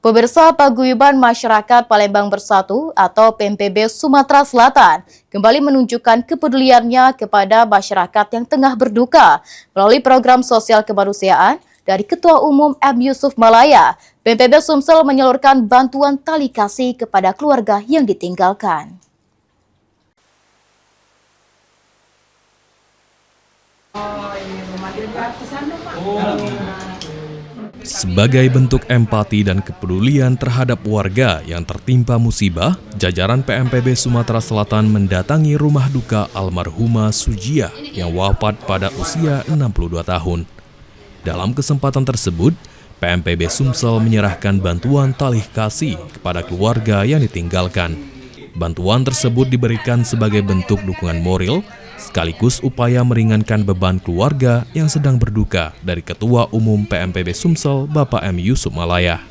Pemirsa, Paguyuban Masyarakat Palembang Bersatu atau PMPB Sumatera Selatan kembali menunjukkan kepeduliannya kepada masyarakat yang tengah berduka melalui program sosial kemanusiaan dari Ketua Umum M. Yusuf Malaya. PMPB Sumsel menyalurkan bantuan tali kasih kepada keluarga yang ditinggalkan. Sebagai bentuk empati dan kepedulian terhadap warga yang tertimpa musibah, jajaran PMPB Sumatera Selatan mendatangi rumah duka almarhumah Sujiah yang wafat pada usia 62 tahun. Dalam kesempatan tersebut, PMPB Sumsel menyerahkan bantuan tali kasih kepada keluarga yang ditinggalkan. Bantuan tersebut diberikan sebagai bentuk dukungan moral sekaligus upaya meringankan beban keluarga yang sedang berduka dari Ketua Umum PMPB Sumsel, Bapak M. Yusuf Malaya.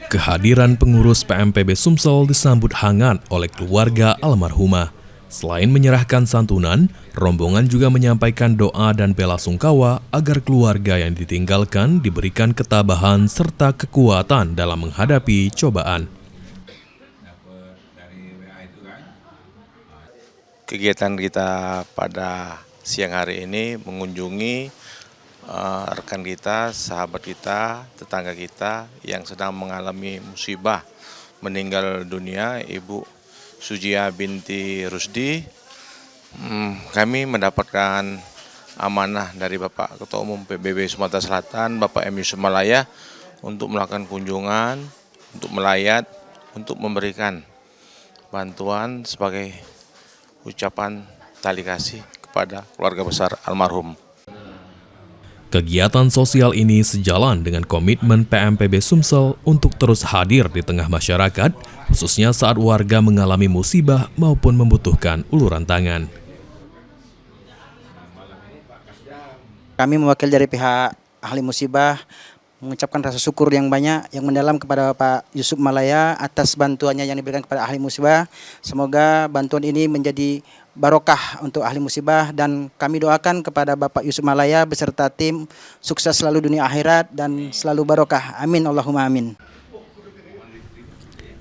Kehadiran pengurus PMPB Sumsel disambut hangat oleh keluarga almarhumah. Selain menyerahkan santunan, rombongan juga menyampaikan doa dan bela sungkawa agar keluarga yang ditinggalkan diberikan ketabahan serta kekuatan dalam menghadapi cobaan. Kegiatan kita pada siang hari ini mengunjungi rekan kita, sahabat kita, tetangga kita yang sedang mengalami musibah meninggal dunia, Ibu Sujiah binti Rusdi. Kami mendapatkan amanah dari Bapak Ketua Umum PBB Sumatera Selatan, Bapak M. Yusuf Malaya, untuk melakukan kunjungan, untuk melayat, untuk memberikan bantuan sebagai ucapan tali kasih kepada keluarga besar almarhum. Kegiatan sosial ini sejalan dengan komitmen PMPB Sumsel untuk terus hadir di tengah masyarakat, khususnya saat warga mengalami musibah maupun membutuhkan uluran tangan. Kami mewakili dari pihak ahli musibah mengucapkan rasa syukur yang banyak, yang mendalam kepada Pak Yusuf Malaya atas bantuannya yang diberikan kepada ahli musibah. Semoga bantuan ini menjadi barokah untuk ahli musibah dan kami doakan kepada Bapak Yusuf Malaya beserta tim sukses selalu dunia akhirat dan selalu barokah. Amin Allahumma amin.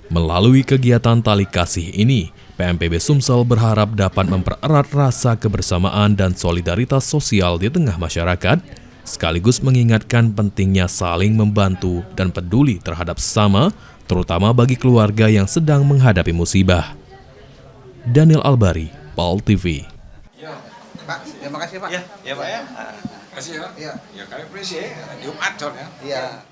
Melalui kegiatan tali kasih ini, PMPB Sumsel berharap dapat mempererat rasa kebersamaan dan solidaritas sosial di tengah masyarakat, sekaligus mengingatkan pentingnya saling membantu dan peduli terhadap sesama, terutama bagi keluarga yang sedang menghadapi musibah. Daniel Albari, PAL TV. Ya, Pak, terima kasih Pak. Ya Pak ya. Terima kasih ya. Ya kami apresiasi Jumat ya.